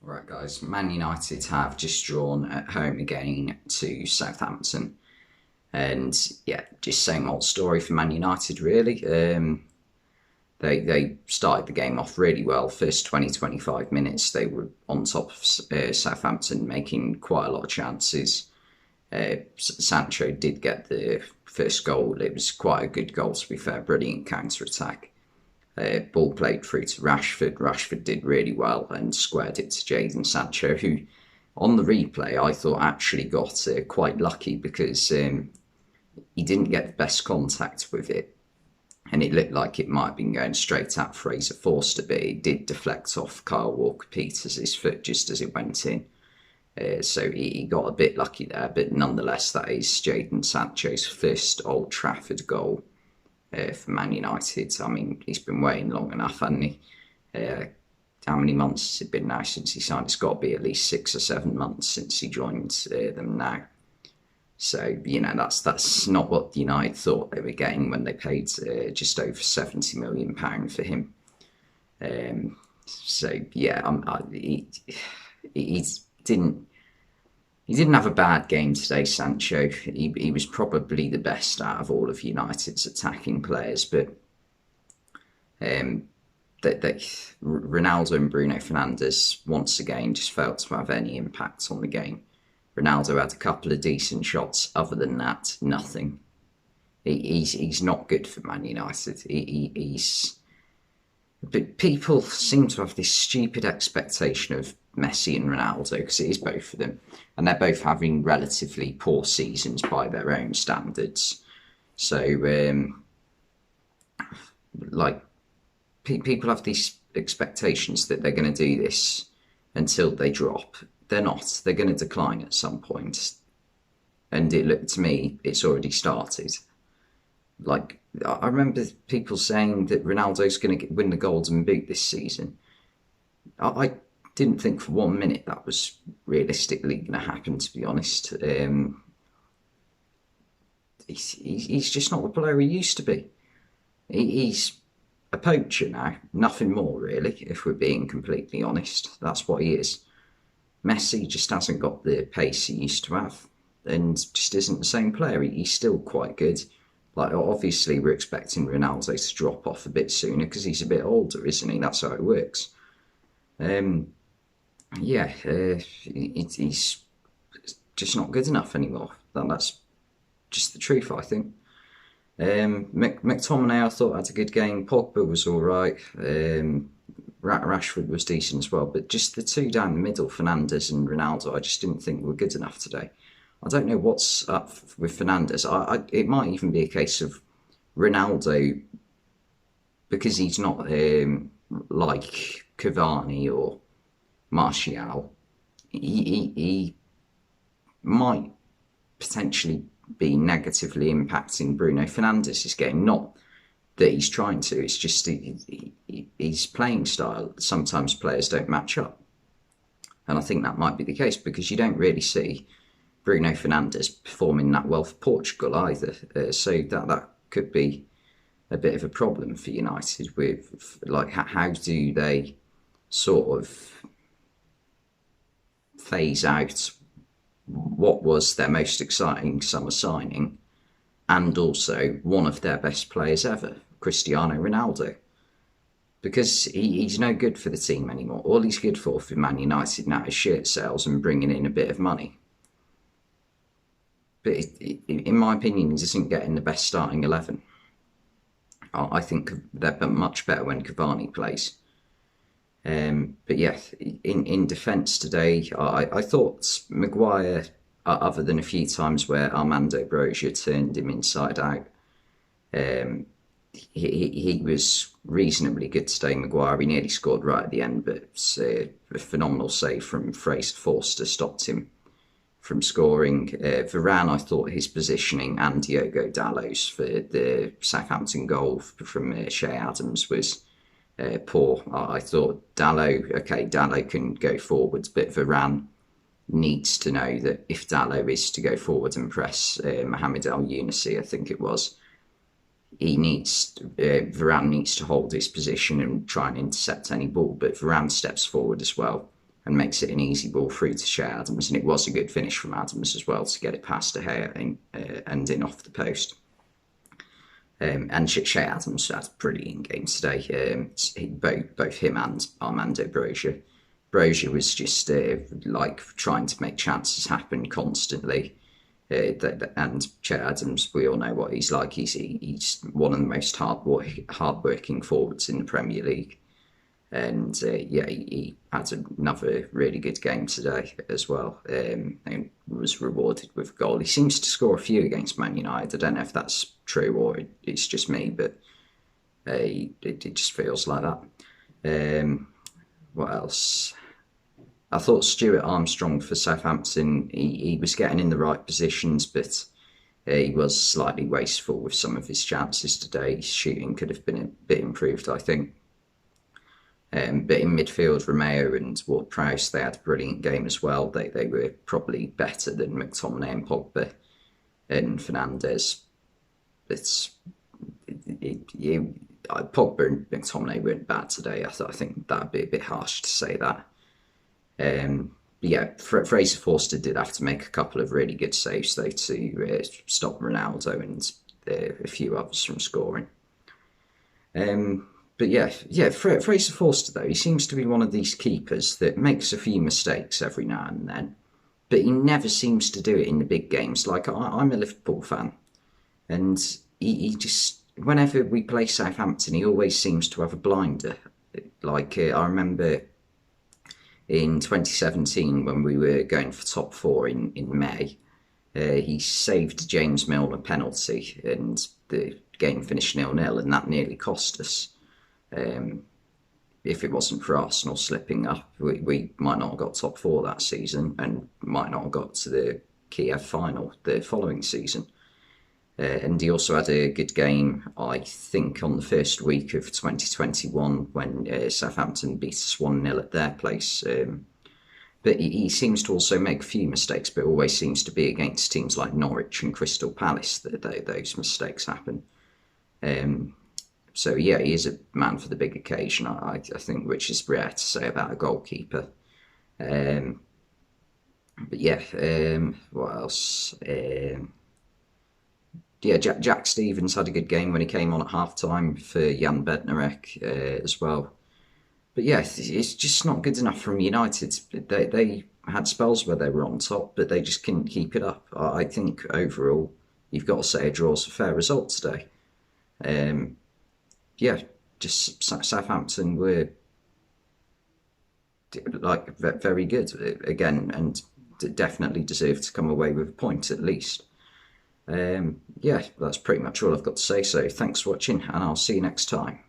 Right, guys. Man United have just drawn at home again to Southampton, and yeah, just same old story for Man United. Really, they started the game off really well. First 20-25 minutes, they were on top of Southampton, making quite a lot of chances. Sancho did get the first goal. It was quite a good goal, to be fair. Brilliant counter attack. Ball played through to Rashford. Rashford did really well and squared it to Jadon Sancho, who, on the replay, I thought actually got quite lucky because he didn't get the best contact with it, and it looked like it might have been going straight at Fraser Forster, but it did deflect off Kyle Walker-Peters' foot just as it went in. So he got a bit lucky there, but nonetheless, that is Jadon Sancho's first Old Trafford goal for Man United. I mean, he's been waiting long enough, hasn't he? How many months has it been now since he signed? It's got to be at least 6 or 7 months since he joined them now. So, that's not what United thought they were getting when they paid just over £70 million for him. He didn't have a bad game today, Sancho. He was probably the best out of all of United's attacking players, but Ronaldo and Bruno Fernandes once again just failed to have any impact on the game. Ronaldo had a couple of decent shots. Other than that, nothing. He's not good for Man United. But people seem to have this stupid expectation of Messi and Ronaldo, because it is both of them, and they're both having relatively poor seasons by their own standards. So, people have these expectations that they're going to do this until they drop. They're not. They're going to decline at some point, and it looked to me it's already started. I remember people saying that Ronaldo's going to win the Golden Boot this season. I didn't think for 1 minute that was realistically going to happen, to be honest. He's just not the player he used to be. He's a poacher now, nothing more really, if we're being completely honest. That's what he is. Messi just hasn't got the pace he used to have, and just isn't the same player. He's still quite good. Obviously, we're expecting Ronaldo to drop off a bit sooner because he's a bit older, isn't he? That's how it works. He's just not good enough anymore. That's just the truth, I think. McTominay, I thought, had a good game. Pogba was all right. Rashford was decent as well. But just the two down the middle, Fernandes and Ronaldo, I just didn't think were good enough today. I don't know what's up with Fernandes. It might even be a case of Ronaldo, because he's not like Cavani or Martial. He might potentially be negatively impacting Bruno Fernandes' game. Not that he's trying to, it's just his playing style. Sometimes players don't match up. And I think that might be the case, because you don't really see Bruno Fernandes performing that well for Portugal either. So that could be a bit of a problem for United with, how do they sort of phase out what was their most exciting summer signing and also one of their best players ever, Cristiano Ronaldo. Because he's no good for the team anymore. All he's good for Man United now is shirt sales and bringing in a bit of money. But in my opinion, he doesn't get in the best starting 11. I think they're much better when Cavani plays. But yeah, in defence today, I thought Maguire, other than a few times where Armando Broja turned him inside out, he was reasonably good today. Maguire, he nearly scored right at the end, but a phenomenal save from Fraser Forster stopped him from scoring. Varane, I thought his positioning, and Diogo Dalot's for the Southampton goal from Shea Adams was poor. I thought Dalot can go forwards, but Varane needs to know that if Dalot is to go forward and press Mohamed El Younousi, I think it was, Varane needs to hold his position and try and intercept any ball, but Varane steps forward as well. and makes it an easy ball through to Shea Adams. And it was a good finish from Adams as well to get it past De Gea and in off the post. And Shea Adams had a brilliant game today. Both him and Armando Broja. Broja was just like trying to make chances happen constantly. And Shea Adams, we all know what he's like. He's one of the most hard-working forwards in the Premier League. And he had another really good game today as well, and was rewarded with a goal. He seems to score a few against Man United. I don't know if that's true or it's just me, but it just feels like that. What else? I thought Stuart Armstrong for Southampton, he was getting in the right positions, but he was slightly wasteful with some of his chances today. His shooting could have been a bit improved, I think. But in midfield, Romeo and Ward-Prowse, they had a brilliant game as well. They were probably better than McTominay and Pogba and Fernandes. Pogba and McTominay weren't bad today. I think that'd be a bit harsh to say that. Fraser Forster did have to make a couple of really good saves though to stop Ronaldo and a few others from scoring. Fraser Forster, though, he seems to be one of these keepers that makes a few mistakes every now and then, but he never seems to do it in the big games. Like, I'm a Liverpool fan, and he just, whenever we play Southampton, he always seems to have a blinder. Like, I remember in 2017 when we were going for top four in May, he saved James Milner penalty, and the game finished 0-0, and that nearly cost us. If it wasn't for Arsenal slipping up, we might not have got top four that season and might not have got to the Kiev final the following season. And he also had a good game, I think, on the first week of 2021 when Southampton beat us 1-0 at their place. But he seems to also make a few mistakes, but always seems to be against teams like Norwich and Crystal Palace that those mistakes happen. So yeah, he is a man for the big occasion, I think, which is rare to say about a goalkeeper. What else? Jack Stevens had a good game when he came on at half-time for Jan Bednarek as well. But yeah, it's just not good enough from United. They had spells where they were on top, but they just couldn't keep it up. I think overall, you've got to say a draw's a fair result today. Just Southampton were like very good again, and definitely deserved to come away with a point at least. That's pretty much all I've got to say. So thanks for watching, and I'll see you next time.